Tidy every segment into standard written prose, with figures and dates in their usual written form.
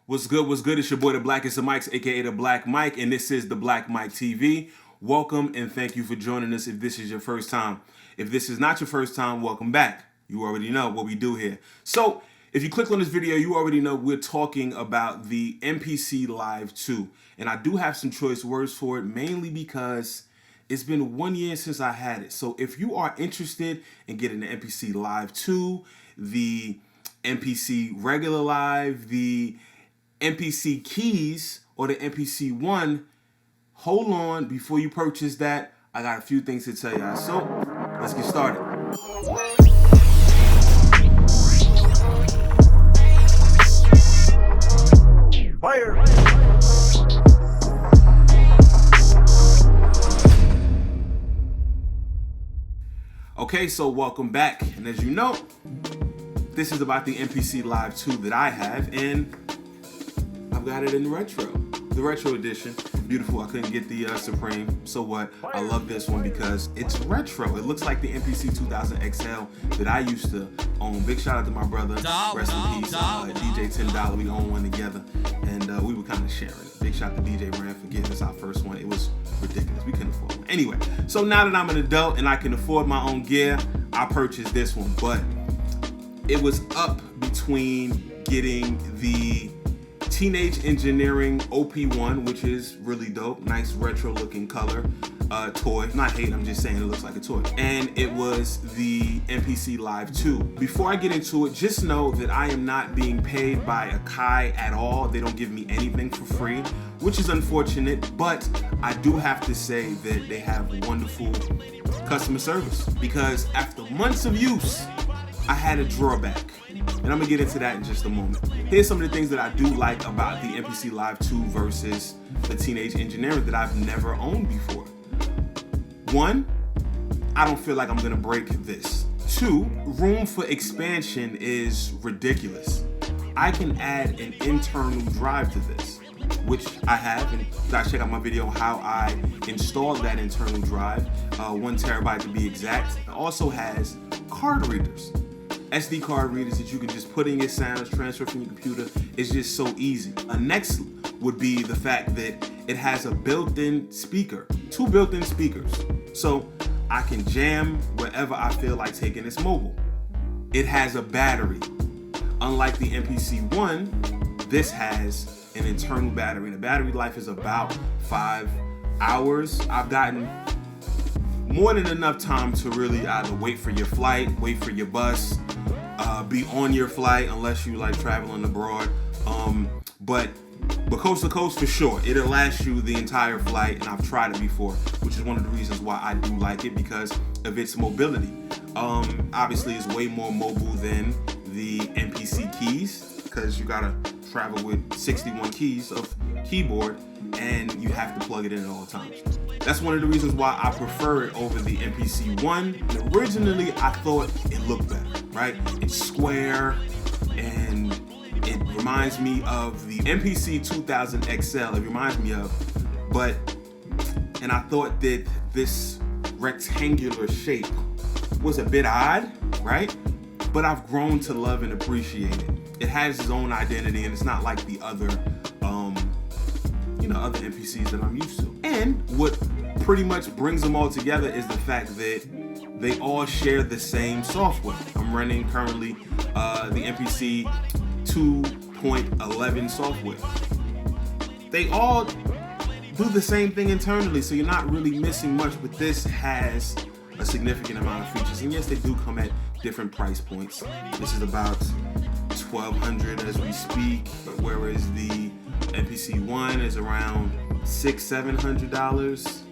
What's good? What's good? It's your boy, the Blackest of Mics, aka the Black Mike, and this is the Black Mike TV. Welcome and thank you for joining us if this is your first time. If this is not your first time, welcome back. You already know what we do here. So, if you click on this video, you already know we're talking about the MPC Live II. And I do have some choice words for it, mainly because it's been 1 year since I had it. So if you are interested in getting the MPC Live II, the MPC Regular Live, the MPC Keys, or the MPC One, hold on before you purchase that. I got a few things to tell y'all. So let's get started. Fire! Okay, so welcome back. And as you know, this is about the MPC Live II that I have, and I've got it in the retro edition. Beautiful. I couldn't get the Supreme. So what? I love this one because it's retro. It looks like the MPC 2000 XL that I used to own. Big shout out to my brother. Rest in peace. DJ $10. We own one together, and we were kind of sharing it. Big shout out to DJ Rand for getting us our first one. It was ridiculous. We couldn't afford one. Anyway, so now that I'm an adult and I can afford my own gear, I purchased this one. But it was up between getting the Teenage Engineering OP1, which is really dope, nice retro looking color, toy. Not hate, I'm just saying it looks like a toy. And it was the MPC Live II. Before I get into it, just know that I am not being paid by Akai at all. They don't give me anything for free, which is unfortunate, but I do have to say that they have wonderful customer service, because after months of use, I had a drawback, and I'm gonna get into that in just a moment. Here's some of the things that I do like about the MPC Live II versus the Teenage Engineering that I've never owned before. One, I don't feel like I'm gonna break this. Two, room for expansion is ridiculous. I can add an internal drive to this, which I have, and you guys check out my video on how I installed that internal drive, 1 terabyte to be exact. It also has card readers. SD card readers that you can just put in your sounds, transfer from your computer. It's just so easy. Next would be the fact that it has a built-in speaker, 2 built-in speakers. So I can jam wherever I feel like taking this mobile. It has a battery. Unlike the MPC One, this has an internal battery. The battery life is about 5 hours. I've gotten more than enough time to really either wait for your flight, wait for your bus, be on your flight unless you like traveling abroad. But coast to coast for sure, it'll last you the entire flight, and I've tried it before, which is one of the reasons why I do like it, because of its mobility. Obviously, it's way more mobile than the MPC Keys, because you gotta travel with 61 keys of keyboard, and you have to plug it in at all times. That's one of the reasons why I prefer it over the MPC One. And originally, I thought it looked better, right? It's square, and it reminds me of the MPC 2000 XL. It reminds me of, and I thought that this rectangular shape was a bit odd, right? But I've grown to love and appreciate it. It has its own identity, and it's not like the other, other MPCs that I'm used to. And what pretty much brings them all together is the fact that they all share the same software. I'm running currently the MPC 2.11 software. They all do the same thing internally, so you're not really missing much, but this has a significant amount of features. And yes, they do come at different price points. This is about $1,200 as we speak, whereas the MPC One is around $600-$700,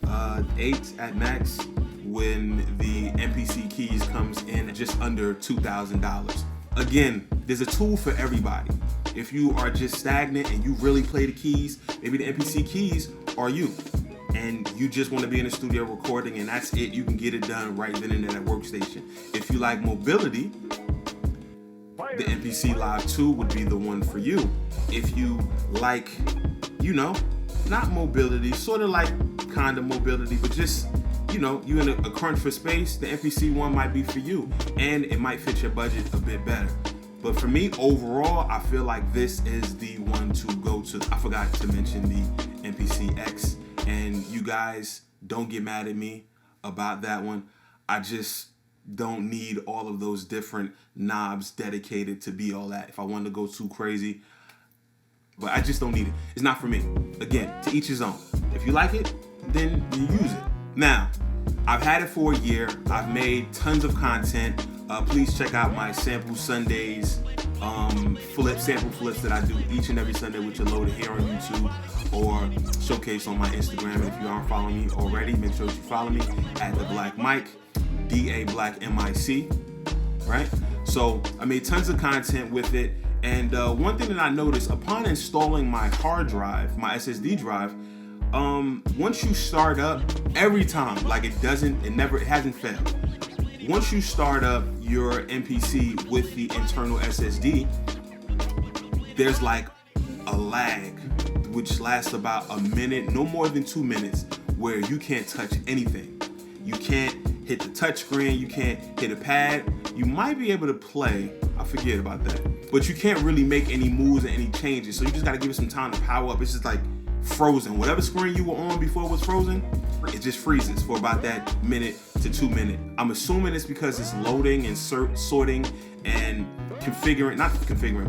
$800 at max, when the MPC Keys comes in at just under $2,000. Again, there's a tool for everybody. If you are just stagnant and you really play the keys, maybe the MPC Keys are you, and you just want to be in the studio recording and that's it, you can get it done right then and there at workstation. If you like mobility, the MPC Live II would be the one for you. If you like, not mobility, sort of like kind of mobility, but just, you in a crunch for space, the MPC One might be for you, and it might fit your budget a bit better. But for me, overall, I feel like this is the one to go to. I forgot to mention the MPC X, and you guys don't get mad at me about that one. I just don't need all of those different knobs dedicated to be all that. If I wanted to go too crazy, but I just don't need it. It's not for me. Again, to each his own. If you like it, then you use it. Now, I've had it for a year. I've made tons of content. Please check out my Sample Sundays sample flips that I do each and every Sunday, which are loaded here on YouTube or showcase on my Instagram. And if you aren't following me already, make sure that you follow me at the Black Mike, DA Black MIC, right? So I made tons of content with it. And one thing that I noticed upon installing my hard drive, my SSD drive, once you start up, every time, like it hasn't failed. Once you start up your MPC with the internal SSD, there's like a lag, which lasts about a minute, no more than 2 minutes, where you can't touch anything. You can't hit the touch screen, you can't hit a pad. You might be able to play, I forget about that, but you can't really make any moves or any changes. So you just gotta give it some time to power up. It's just like frozen. Whatever screen you were on before it was frozen, it just freezes for about that minute to 2 minute. I'm assuming it's because it's loading and sorting and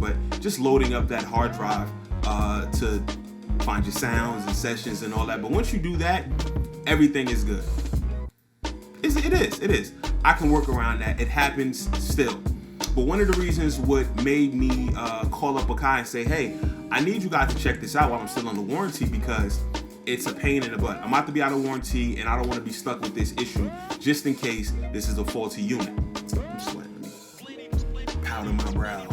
but just loading up that hard drive to find your sounds and sessions and all that. But once you do that, everything is good. It is. I can work around that. It happens still. But one of the reasons what made me call up Akai and say, hey, I need you guys to check this out while I'm still under warranty, because it's a pain in the butt. I'm about to be out of warranty and I don't want to be stuck with this issue just in case this is a faulty unit. I'm sweating. Powder my brow.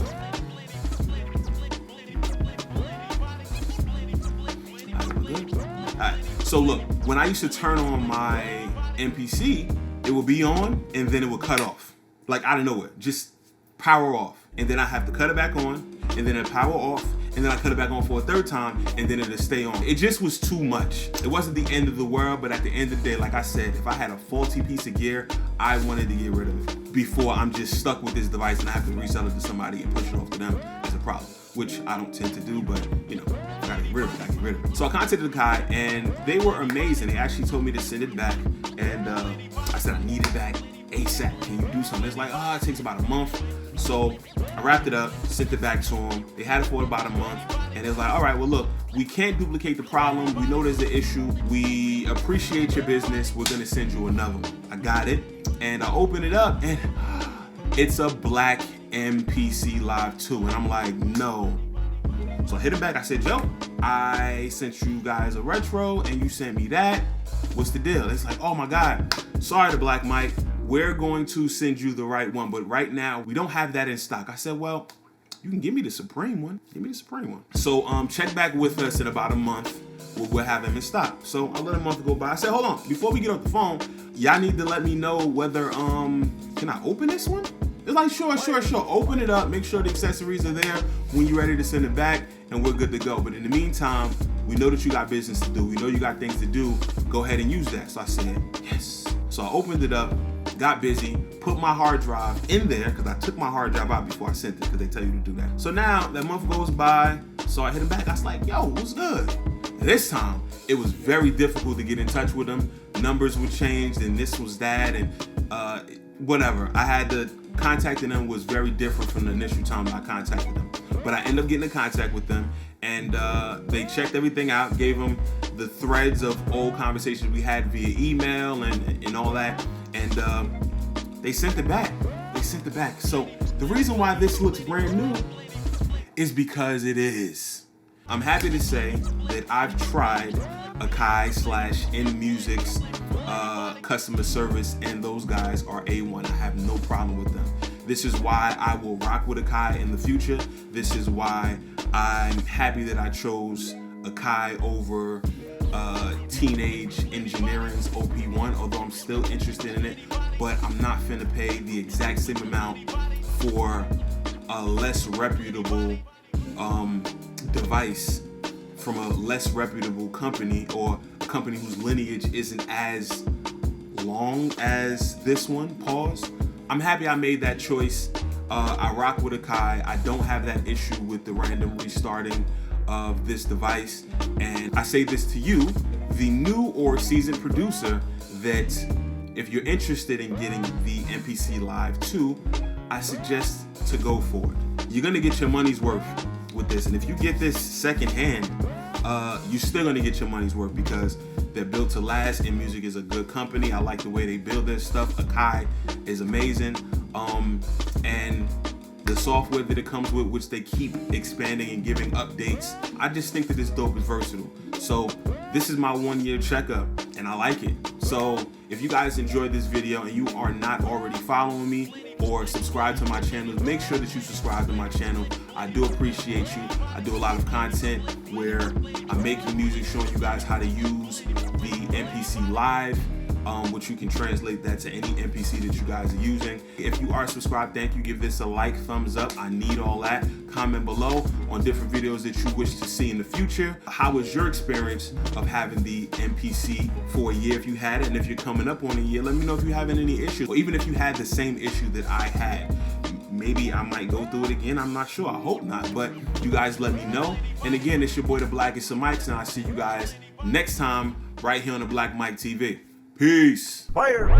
Alright, so look, when I used to turn on my MPC, it would be on and then it would cut off. Like out of nowhere, just power off. And then I have to cut it back on, and then it power off, and then I cut it back on for a third time, and then it'll stay on. It just was too much. It wasn't the end of the world, but at the end of the day, like I said, if I had a faulty piece of gear, I wanted to get rid of it before I'm just stuck with this device and I have to resell it to somebody and push it off to them as a problem, which I don't tend to do, but you know, I gotta get rid of it, So I contacted Akai, and they were amazing. They actually told me to send it back, and I said I need it back ASAP. Can you do something? It's like, it takes about a month. So I wrapped it up, sent it back to them. They had it for about a month, and it's like, all right, well, look, we can't duplicate the problem. We know there's an issue. We appreciate your business. We're gonna send you another one. I got it, and I opened it up, and it's a black MPC Live II, and I'm like, no. So I hit him back. I said, Joe, I sent you guys a retro, and you sent me that. What's the deal? It's like, oh my God, sorry to Black Mike. We're going to send you the right one, but right now we don't have that in stock. I said, well, you can give me the Supreme one. Give me the Supreme one. So check back with us in about a month. We'll have them in stock. So I let a month go by. I said, hold on, before we get off the phone, y'all need to let me know whether can I open this one? It's like, sure. Open it up, make sure the accessories are there when you're ready to send it back, and we're good to go. But in the meantime, we know that you got business to do. We know you got things to do. Go ahead and use that. So I said, yes. So I opened it up, got busy, put my hard drive in there, because I took my hard drive out before I sent it, because they tell you to do that. So now that month goes by, so I hit him back. I was like, yo, what's good? And this time, it was very difficult to get in touch with them. Numbers were changed, and this was that, and whatever. I had to contacting them was very different from the initial time I contacted them. But I ended up getting in contact with them, and they checked everything out, gave them the threads of old conversations we had via email and all that, and they sent it back. So the reason why this looks brand new is because it is. I'm happy to say that I've tried Akai / InMusic's customer service, and those guys are A1. I have no problem with them. This is why I will rock with Akai in the future. This is why I'm happy that I chose Akai over Teenage Engineering's OP1, although I'm still interested in it, but I'm not finna pay the exact same amount for a less reputable device from a less reputable company, or a company whose lineage isn't as long as this one. Pause. I'm happy I made that choice. I rock with Akai. I don't have that issue with the random restarting of this device. And I say this to you, the new or seasoned producer, that if you're interested in getting the MPC Live II, I suggest to go for it. You're gonna get your money's worth with this. And if you get this secondhand, you're still gonna get your money's worth because they're built to last, and Music is a good company. I like the way they build their stuff. Akai is amazing. And the software that it comes with, which they keep expanding and giving updates, I just think that this dope is versatile. So this is my 1-year checkup, and I like it. So if you guys enjoyed this video and you are not already following me or subscribe to my channel, make sure that you subscribe to my channel. I do appreciate you. I do a lot of content where I'm making music, showing you guys how to use the MPC Live, which you can translate that to any MPC that you guys are using. If you are subscribed, thank you. Give this a like, thumbs up. I need all that. Comment below on different videos that you wish to see in the future. How was your experience of having the MPC for a year if you had it? And if you're coming up on a year, let me know if you're having any issues. Or even if you had the same issue that I had. Maybe I might go through it again. I'm not sure. I hope not. But you guys let me know. And again, it's your boy, the Blackest of Mics, and I'll see you guys next time right here on the Black Mic TV. Peace. Fire.